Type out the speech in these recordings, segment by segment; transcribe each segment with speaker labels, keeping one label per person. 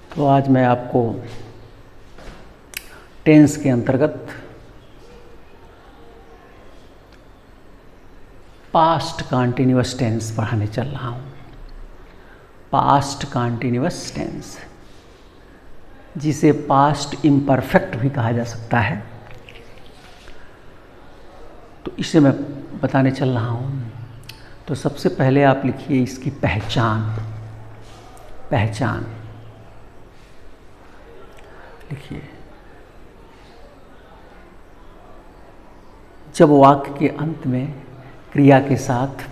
Speaker 1: तो आज मैं आपको टेंस के अंतर्गत पास्ट कॉन्टिन्यूअस टेंस पढ़ाने चल रहा हूँ। पास्ट कॉन्टिन्यूअस टेंस, जिसे पास्ट इम्परफेक्ट भी कहा जा सकता है, तो इसे मैं बताने चल रहा हूँ। तो सबसे पहले आप लिखिए इसकी पहचान। पहचान लिखिए। जब वाक्य के अंत में क्रिया के साथ,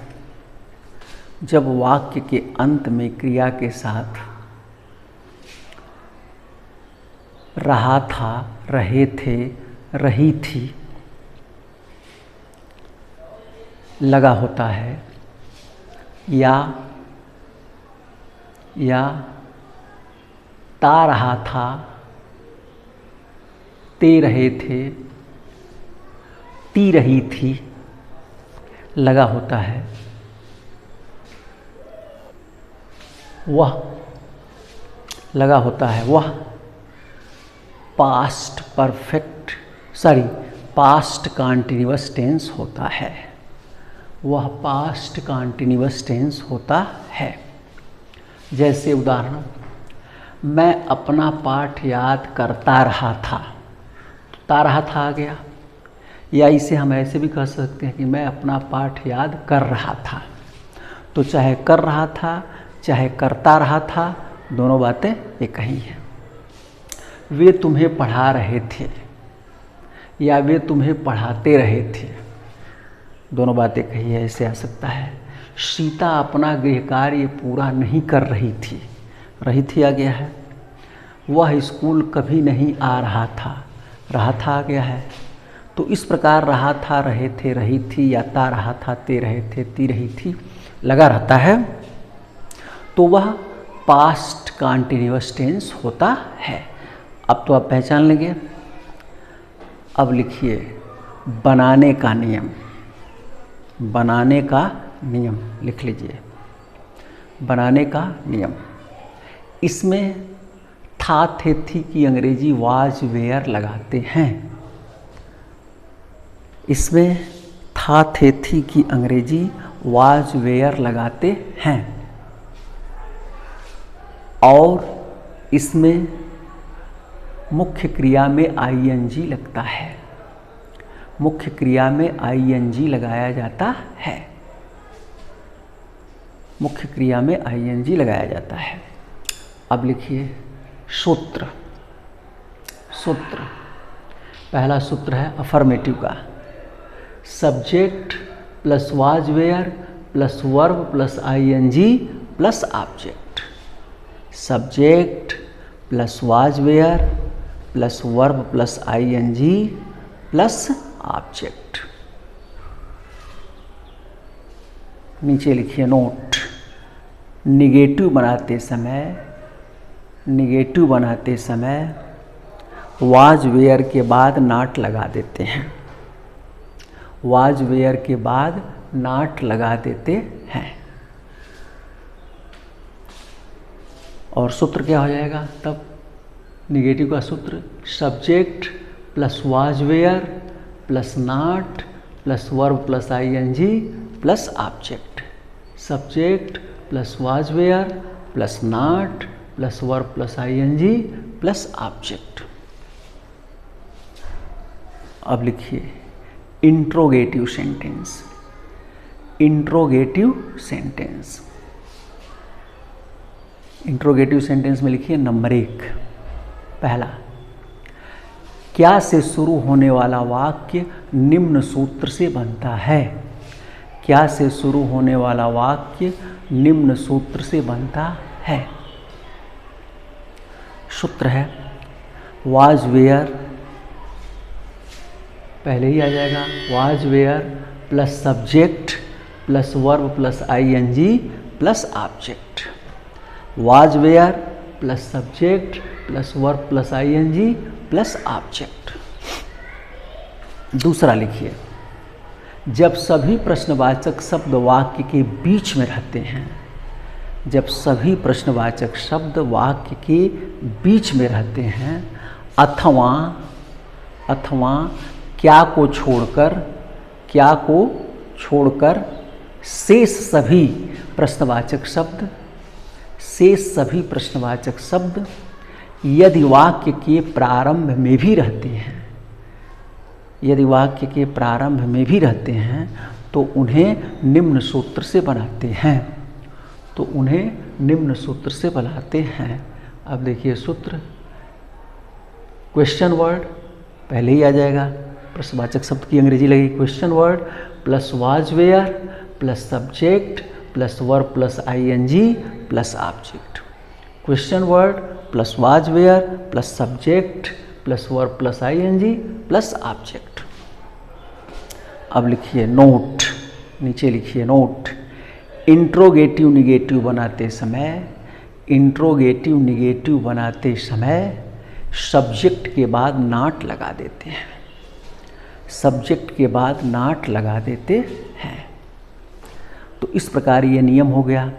Speaker 1: जब वाक्य के अंत में क्रिया के साथ रहा था, रहे थे, रही थी लगा होता है, या ता रहा था, ते रहे थे, ती रही थी लगा होता है, वह लगा होता है, वह पास्ट कॉन्टिन्यूअस टेंस होता है। वह पास्ट कॉन्टिन्यूअस टेंस होता है। जैसे उदाहरण, मैं अपना पाठ याद करता रहा था, ता रहा था आ गया। या इसे हम ऐसे भी कह सकते हैं कि मैं अपना पाठ याद कर रहा था। तो चाहे कर रहा था चाहे करता रहा था, दोनों बातें एक ही हैं। वे तुम्हें पढ़ा रहे थे या वे तुम्हें पढ़ाते रहे थे, दोनों बातें कही है, ऐसे आ सकता है। सीता अपना गृह कार्य पूरा नहीं कर रही थी, रही थी आ गया है। वह स्कूल कभी नहीं आ रहा था, रहा था आ गया है। तो इस प्रकार रहा था, रहे थे, रही थी, या ता रहा था, ते रहे थे, ती रही थी लगा रहता है, तो वह पास्ट कॉन्टिन्यूअस टेंस होता है। अब तो आप पहचान लेंगे। अब लिखिए बनाने का नियम। बनाने का नियम लिख लीजिए। बनाने का नियम, इसमें था, थे, थी की अंग्रेजी वाज, वेयर लगाते हैं। इसमें था, थे, थी की अंग्रेजी वाज, वेयर लगाते हैं। और इसमें मुख्य क्रिया में आईएनजी लगता है। मुख्य क्रिया में आईएनजी लगाया जाता है। मुख्य क्रिया में आईएनजी लगाया जाता है। अब लिखिए सूत्र। सूत्र, पहला सूत्र है अफर्मेटिव का। Subject plus was, were plus verb plus ING plus object. Subject plus was, were plus verb plus ING plus object. नीचे लिखिए नोट। निगेटिव बनाते समय वाज, वेयर के बाद नॉट लगा देते हैं। वाज, वेयर के बाद नॉट लगा देते हैं। और सूत्र क्या हो जाएगा तब? निगेटिव का सूत्र subject plus was, were plus not plus verb plus ING plus object. Subject plus was, were plus not plus verb plus ING plus object. अब लिखिए interrogative sentence. Interrogative sentence, interrogative sentence में लिखिए number 1। पहला, क्या से शुरू होने वाला वाक्य निम्न सूत्र से बनता है। क्या से शुरू होने वाला वाक्य निम्न सूत्र से बनता है। सूत्र है वाज, वेयर, पहले ही आ जाएगा was, were plus subject plus verb plus ING plus object. Was, were plus subject plus verb plus ING plus object. दूसरा लिखिए, जब सभी प्रश्नवाचक शब्द वाक्य के बीच में रहते हैं। जब सभी प्रश्नवाचक शब्द वाक्य के बीच में रहते हैं अथवा क्या को छोड़कर शेष सभी प्रश्नवाचक शब्द यदि वाक्य के प्रारंभ में भी रहते हैं तो उन्हें निम्न सूत्र से बनाते हैं। अब देखिए सूत्र, क्वेश्चन वर्ड पहले ही आ जाएगा, प्रश्नवाचक शब्द की अंग्रेजी लगेगी question word plus was were plus subject plus verb plus ING plus object. Question word plus was were plus subject plus verb plus ING plus object. अब लिखिए नोट, नीचे लिखिए नोट। इंट्रोगेटिव निगेटिव बनाते समय सब्जेक्ट के बाद not लगा देते हैं। तो इस प्रकार ये नियम हो गया।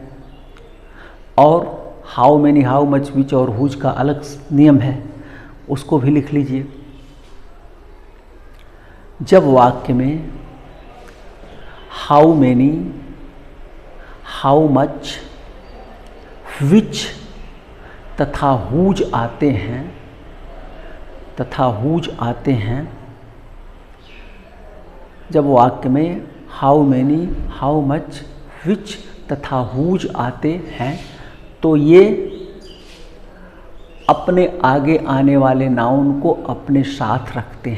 Speaker 1: और how many, how much, which और हुज का अलग नियम है, उसको भी लिख लीजिए। जब वाक्य में हाउ मेनी, हाउ मच, विच तथा हुज आते हैं, जब वाक्य में हाउ मेनी, हाउ मच, विच तथा हुज आते हैं तो ये अपने आगे आने वाले नाउन को अपने साथ रखते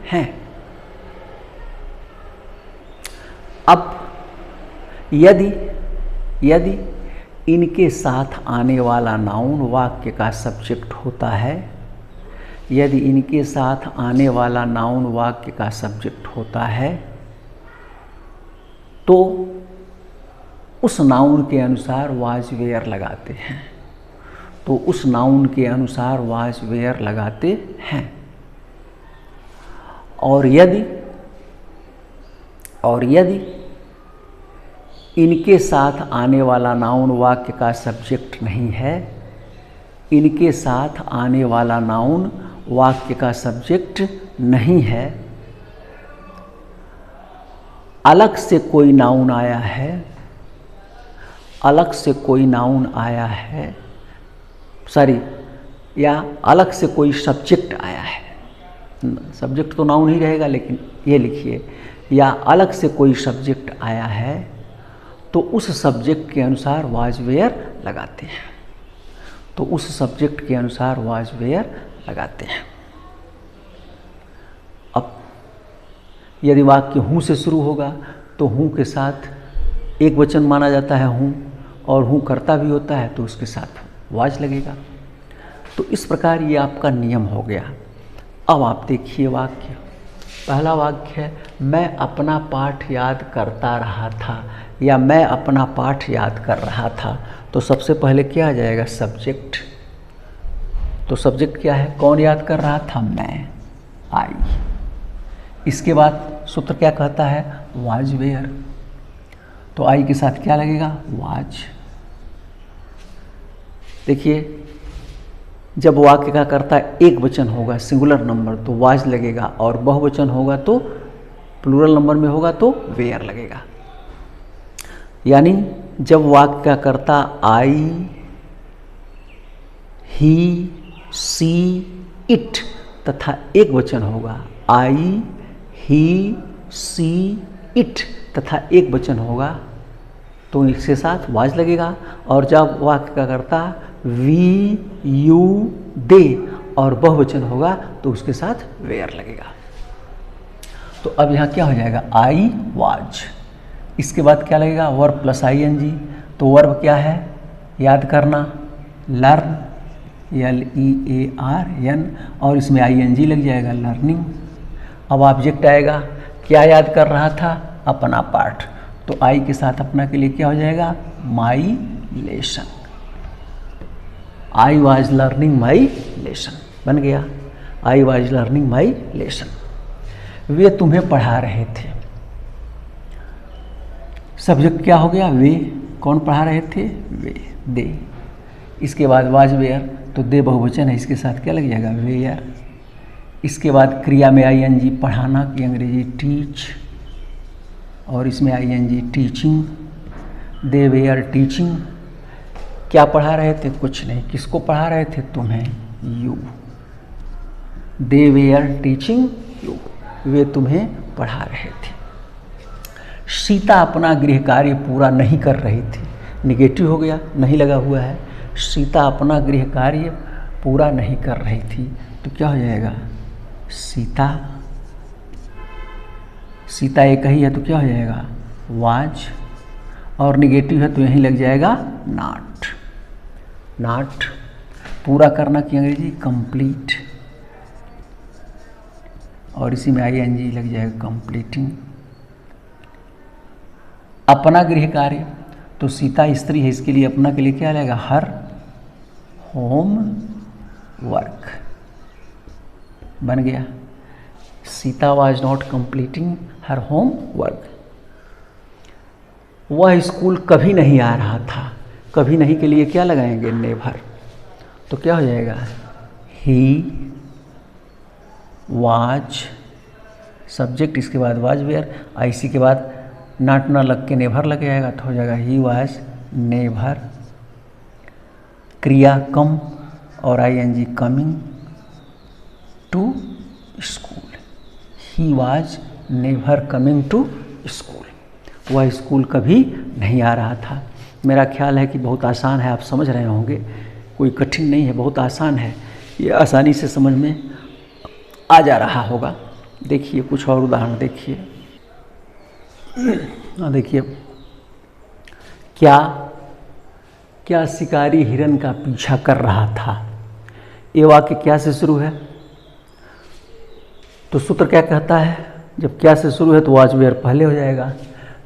Speaker 1: हैं। अब यदि इनके साथ आने वाला नाउन वाक्य का सब्जेक्ट होता है, तो उस नाउन के अनुसार वाज वेयर लगाते हैं। और यदि इनके साथ आने वाला नाउन वाक्य का सब्जेक्ट नहीं है, अलग से कोई नाउन आया है, या अलग से कोई सब्जेक्ट आया है, सब्जेक्ट तो नाउन ही रहेगा, लेकिन ये लिखिए, या अलग से कोई सब्जेक्ट आया है तो उस सब्जेक्ट के अनुसार वाज वेयर लगाते हैं। अब यदि वाक्य हूँ से शुरू होगा तो हूँ के साथ एक वचन माना जाता है हूँ, और हूँ करता भी होता है तो उसके साथ वाज लगेगा। तो इस प्रकार ये आपका नियम हो गया। अब आप देखिए वाक्य, पहला वाक्य है मैं अपना पाठ याद करता रहा था, या मैं अपना पाठ याद कर रहा था। तो सबसे पहले क्या आ जाएगा? सब्जेक्ट। तो सब्जेक्ट क्या है? कौन याद कर रहा था? मैं, आई। इसके बाद सूत्र क्या कहता है? Was were. तो आई के साथ क्या लगेगा? वाज। देखिए, जब वाक्य का कर्ता एक वचन होगा, सिंगुलर नंबर, तो वाज लगेगा, और बहुवचन होगा तो प्लूरल नंबर में होगा तो वेयर लगेगा। यानी जब वाक्य का कर्ता आई, ही, सी, इट तथा एक वचन होगा, आई, ही, सी, इट तथा एक वचन होगा, तो इसके साथ वाज लगेगा। और जब वाक्य का कर्ता वी, यू, दे और बहुवचन होगा तो उसके साथ वेयर लगेगा। तो अब यहाँ क्या हो जाएगा? I, was. इसके बाद क्या लगेगा? Verb plus ING. तो वर्ब क्या है? याद करना, लर्न, LEARN, और इसमें आईएनजी लग जाएगा, लर्निंग। अब ऑब्जेक्ट आएगा, क्या याद कर रहा था? अपना पाठ। तो आई के साथ अपना के लिए क्या हो जाएगा? My lesson. I was learning my lesson बन गया, I was learning my lesson. वे तुम्हें पढ़ा रहे थे। सब्जेक्ट क्या हो गया? वे। कौन पढ़ा रहे थे? वे, दे। इसके बाद वाज वेयर, तो दे बहुवचन है, इसके साथ क्या लग जाएगा? वेयर। इसके बाद क्रिया में आईएनजी, पढ़ाना की अंग्रेजी टीच, और इसमें ING teaching. They were teaching. क्या पढ़ा रहे थे? कुछ नहीं। किसको पढ़ा रहे थे? तुम्हें, you. They were teaching you, वे तुम्हें पढ़ा रहे थे। सीता अपना गृह कार्य पूरा नहीं कर रही थी। निगेटिव हो गया, नहीं लगा हुआ है। सीता अपना गृह कार्य पूरा नहीं कर रही थी, तो क्या हो जाएगा? सीता। सीता एक ही है तो क्या हो जाएगा? वाज। और निगेटिव है तो यहीं लग जाएगा नॉट। नॉट। पूरा करना की अंग्रेजी कंप्लीट, और इसी में आईएनजी लग जाएगा कंप्लीटिंग। अपना गृह कार्य, तो सीता स्त्री है, इसके लिए अपना के लिए क्या लगेगा? हर होम वर्क। बन गया। Sita was not completing her home work. वह स्कूल कभी नहीं आ रहा था। कभी नहीं के लिए क्या लगाएंगे? नेवर। तो क्या हो जाएगा? ही वाज, सब्जेक्ट, इसके बाद वाज वेयर, इसी के बाद नॉट ना लग के नेभर लग जाएगा, तो हो जाएगा ही वाज नेभर। क्रिया कम और ING coming to school. He was never coming to school. वह स्कूल कभी नहीं आ रहा था। मेरा ख्याल है कि बहुत आसान है, आप समझ रहे होंगे, कोई कठिन नहीं है, बहुत आसान है, ये आसानी से समझ में आ जा रहा होगा। देखिए कुछ और उदाहरण देखिए। देखिए, क्या शिकारी हिरन का पीछा कर रहा था। ये वाक्य क्या से शुरू है? तो सूत्र क्या कहता है? जब क्या से शुरू है तो वाज वेयर पहले हो जाएगा।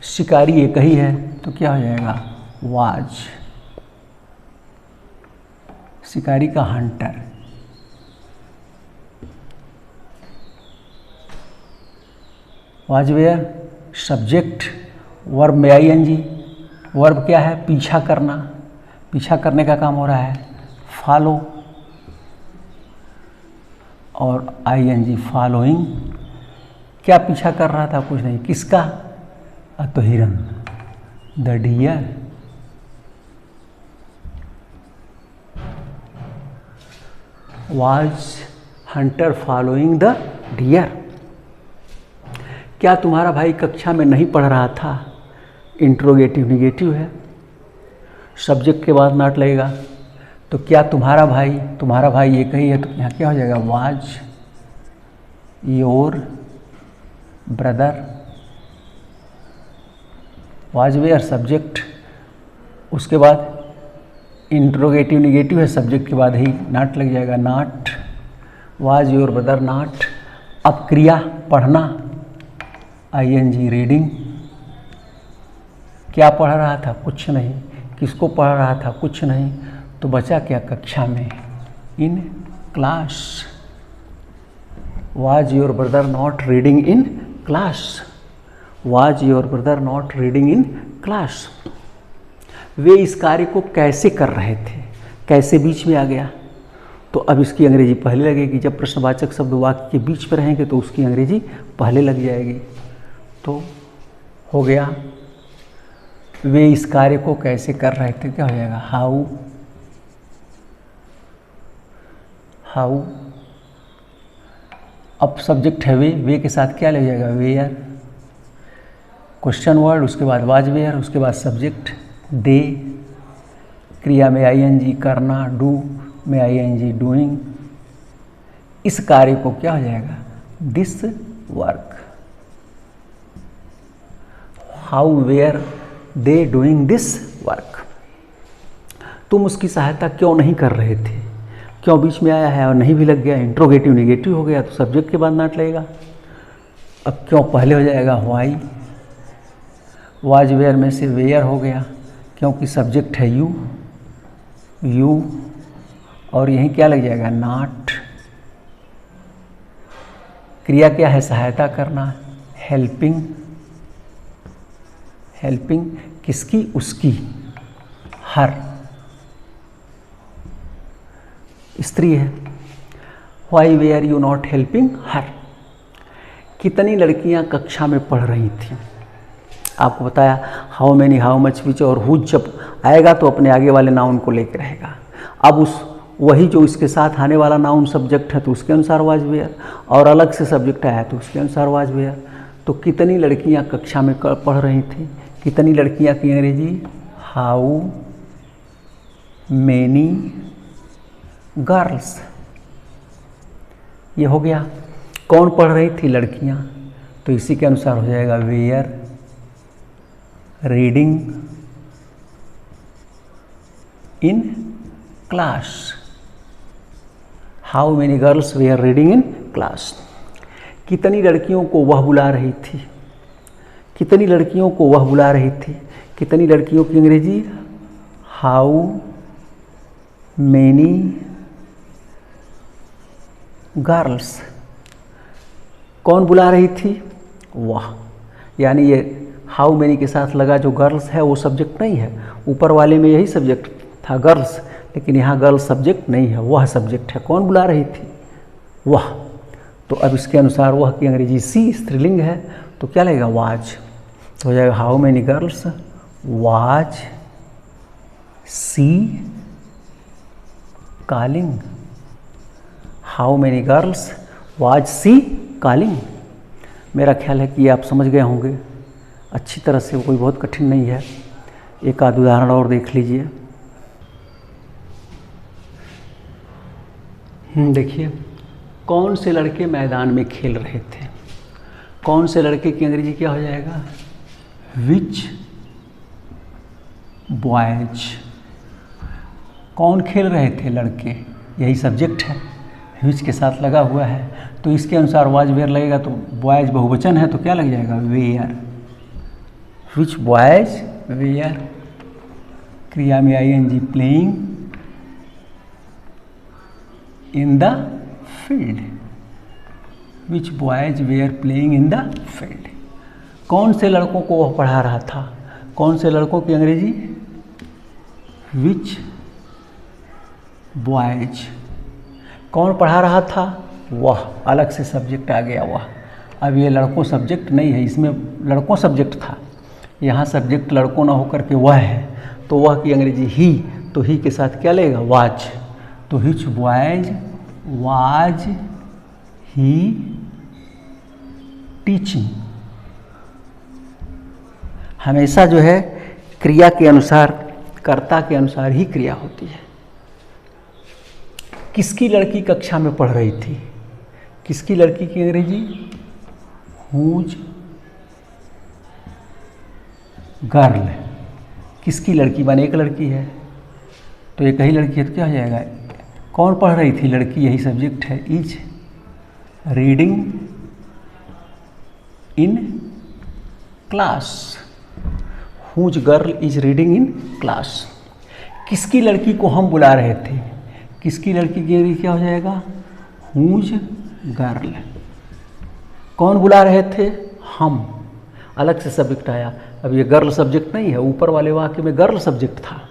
Speaker 1: शिकारी एक ही है तो क्या हो जाएगा? वाज। शिकारी का hunter. Was were subject, verb में आईएनजी। वर्ब क्या है? पीछा करना। पीछा करने का काम हो रहा है फॉलो, और आईएनजी फॉलोइंग। क्या पीछा कर रहा था? कुछ नहीं। किसका? तो हिरन, the deer. Was hunter following the deer. क्या तुम्हारा भाई कक्षा में नहीं पढ़ रहा था? इंट्रोगेटिव निगेटिव है, सब्जेक्ट के बाद नॉट लगेगा। तो क्या तुम्हारा भाई एक ही है तो यहाँ क्या हो जाएगा? Was your brother. Was were subject, उसके बाद इंट्रोगेटिव निगेटिव है, सब्जेक्ट के बाद ही नॉट लग जाएगा, not. Was your brother not. अब क्रिया पढ़ना, आईएनजी रीडिंग। क्या पढ़ रहा था? कुछ नहीं। किसको पढ़ रहा था? कुछ नहीं। तो बचा क्या? कक्षा में, in class. Was your brother not reading in class. Was your brother not reading in class. वे इस कार्य को कैसे कर रहे थे? कैसे बीच में आ गया? तो अब इसकी अंग्रेजी पहले लगेगी। जब प्रश्नवाचक शब्द वाक्य के बीच में रहेंगे तो उसकी अंग्रेजी पहले लग जाएगी। तो हो गया, वे इस कार्य को कैसे कर रहे थे, क्या हो जाएगा? हाउ। हाउ। अब सब्जेक्ट है वे के साथ क्या लग जाएगा? वेयर। क्वेश्चन वर्ड, उसके बाद वाज वेयर, उसके बाद सब्जेक्ट दे। क्रिया में आईएनजी करना, डू में आईएनजी डूइंग। इस कार्य को क्या हो जाएगा? This work. How were they doing this work. तुम उसकी सहायता क्यों नहीं कर रहे थे? क्यों बीच में आया है और नहीं भी लग गया, इंट्रोगेटिव निगेटिव हो गया तो सब्जेक्ट के बाद नॉट लगेगा। अब क्यों पहले हो जाएगा? व्हाई। वाज वेयर में से वेयर हो गया क्योंकि सब्जेक्ट है यू, और यहीं क्या लग जाएगा? नॉट। क्रिया क्या है? सहायता करना, हेल्पिंग। हेल्पिंग किसकी? उसकी, हर, स्त्री है। Why were you not helping her? कितनी लड़कियां कक्षा में पढ़ रही थी? आपको बताया how many, how much, which और हुज जब आएगा तो अपने आगे वाले नाउन को लेकर रहेगा। अब उस वही जो इसके साथ आने वाला नाउन सब्जेक्ट है तो उसके अनुसार वाज वेयर, और अलग से सब्जेक्ट आया तो उसके अनुसार वाज वेयर। तो कितनी लड़कियां कक्षा में पढ़ रही थी? कितनी लड़कियां की अंग्रेजी? How many girls. ये हो गया। कौन पढ़ रही थी? लड़कियां। तो इसी के अनुसार हो जाएगा were reading in class. How many girls were reading in class. कितनी लड़कियों को वह बुला रही थी? कितनी लड़कियों को वह बुला रही थी? कितनी लड़कियों की अंग्रेजी? How many girls. कौन बुला रही थी? वह। यानी ये हाउ मैनी के साथ लगा जो गर्ल्स है वो सब्जेक्ट नहीं है। ऊपर वाले में यही सब्जेक्ट था गर्ल्स, लेकिन यहाँ गर्ल्स सब्जेक्ट नहीं है, वह सब्जेक्ट है। कौन बुला रही थी? वह। तो अब इसके अनुसार वह की अंग्रेजी सी, स्त्रीलिंग है, तो क्या लगेगा? वाज। तो हो जाएगा how many girls was she calling. How many girls was she calling. मेरा ख्याल है कि ये आप समझ गए होंगे अच्छी तरह से, कोई बहुत कठिन नहीं है। एक आध उदाहरण और देख लीजिए। देखिए, कौन से लड़के मैदान में खेल रहे थे? कौन से लड़के की अंग्रेजी क्या हो जाएगा? विच बॉयज। कौन खेल रहे थे? लड़के। यही सब्जेक्ट है, विच के साथ लगा हुआ है, तो इसके अनुसार वाज वेयर लगेगा। तो बॉयज बहुवचन है तो क्या लग जाएगा? वेयर। Which boys were. क्रिया में ING playing in the field. Which boys were playing in the field. कौन से लड़कों को वह पढ़ा रहा था? कौन से लड़कों की अंग्रेजी? विच बॉयज। कौन पढ़ा रहा था? वह। अलग से सब्जेक्ट आ गया वह। अब ये लड़कों सब्जेक्ट नहीं है, इसमें लड़कों सब्जेक्ट था, यहाँ सब्जेक्ट लड़कों ना होकर के वह है, तो वह की अंग्रेजी ही। तो ही के साथ क्या लगेगा? वाज। तो विच बॉयज वाज ही टीचिंग। हमेशा जो है क्रिया के अनुसार, कर्ता के अनुसार ही क्रिया होती है। किसकी लड़की कक्षा में पढ़ रही थी? किसकी लड़की की अंग्रेजी? Whose girl. किसकी लड़की? माने एक लड़की है, तो एक ही लड़की है तो क्या हो जाएगा? कौन पढ़ रही थी? लड़की। यही सब्जेक्ट है। Is reading in class. Whose girl is reading in class. किसकी लड़की को हम बुला रहे थे? किसकी लड़की की क्या हो जाएगा? Whose girl. कौन बुला रहे थे? हम। अलग से सब्जेक्ट आया। अब ये गर्ल सब्जेक्ट नहीं है, ऊपर वाले वाक्य में गर्ल सब्जेक्ट था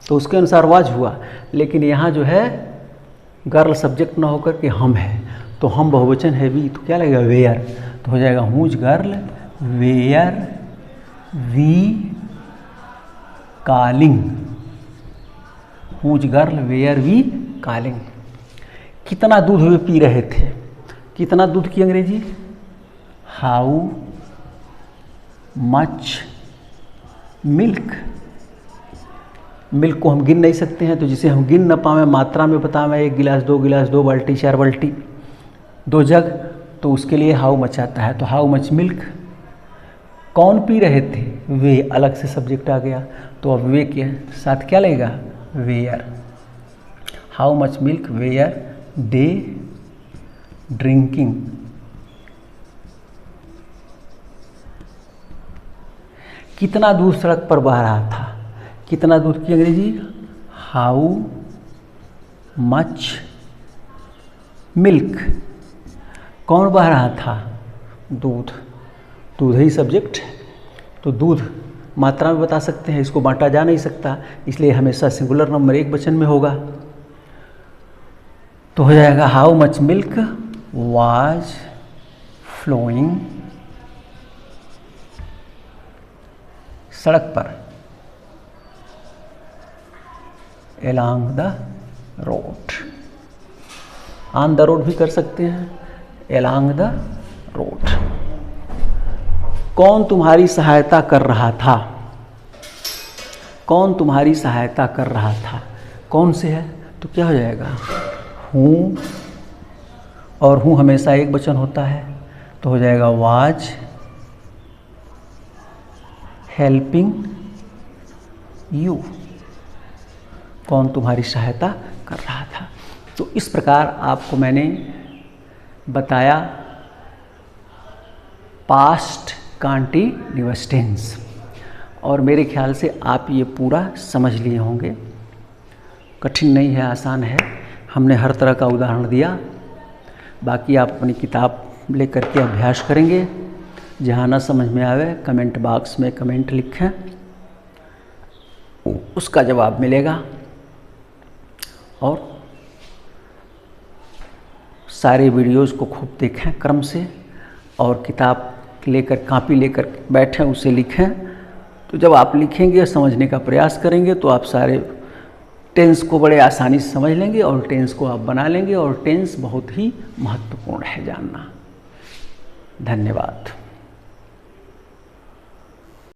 Speaker 1: तो उसके अनुसार वाज हुआ, लेकिन यहाँ जो है गर्ल सब्जेक्ट ना होकर के हम है, तो हम बहुवचन है वी, तो क्या लगेगा? वेयर। तो हो जाएगा whose girl were we calling. Whose girl were we calling. कितना दूध वे पी रहे थे? कितना दूध की अंग्रेजी? How much milk. मिल्क को हम गिन नहीं सकते हैं, तो जिसे हम गिन न पाएँ, मात्रा में बताएं, 1 गिलास, 2 गिलास, 2 बाल्टी, 4 बाल्टी, 2 जग, तो उसके लिए हाउ मच आता है। तो हाउ मच मिल्क। कौन पी रहे थे? वे। अलग से सब्जेक्ट आ गया, तो अब वे के साथ क्या लगेगा? Were. How much milk were they drinking. कितना दूध सड़क पर बह रहा था? कितना दूध की अंग्रेजी? How much milk. कौन बह रहा था? दूध। दूध ही सब्जेक्ट है, तो दूध मात्रा में बता सकते हैं, इसको बांटा जा नहीं सकता, इसलिए हमेशा सिंगुलर नंबर एक वचन में होगा। तो हो जाएगा how much milk was flowing, सड़क पर, along the road. On the road भी कर सकते हैं, along द रोड। कौन तुम्हारी सहायता कर रहा था? कौन तुम्हारी सहायता कर रहा था? कौन से है तो क्या हो जाएगा? हूँ, और हूँ हमेशा एक वचन होता है, तो हो जाएगा वाज हेल्पिंग यू। कौन तुम्हारी सहायता कर रहा था। तो इस प्रकार आपको मैंने बताया पास्ट कंटीन्यूअस टेंस, और मेरे ख्याल से आप ये पूरा समझ लिए होंगे। कठिन नहीं है, आसान है। हमने हर तरह का उदाहरण दिया। बाकी आप अपनी किताब लेकर के अभ्यास करेंगे। जहाँ ना समझ में आवे कमेंट बॉक्स में कमेंट लिखें, उसका जवाब मिलेगा। और सारे वीडियोज़ को खूब देखें क्रम से, और किताब लेकर कापी लेकर बैठें, उसे लिखें। तो जब आप लिखेंगे, समझने का प्रयास करेंगे, तो आप सारे टेंस को बड़े आसानी से समझ लेंगे और टेंस को आप बना लेंगे। और टेंस बहुत ही महत्वपूर्ण है जानना। धन्यवाद।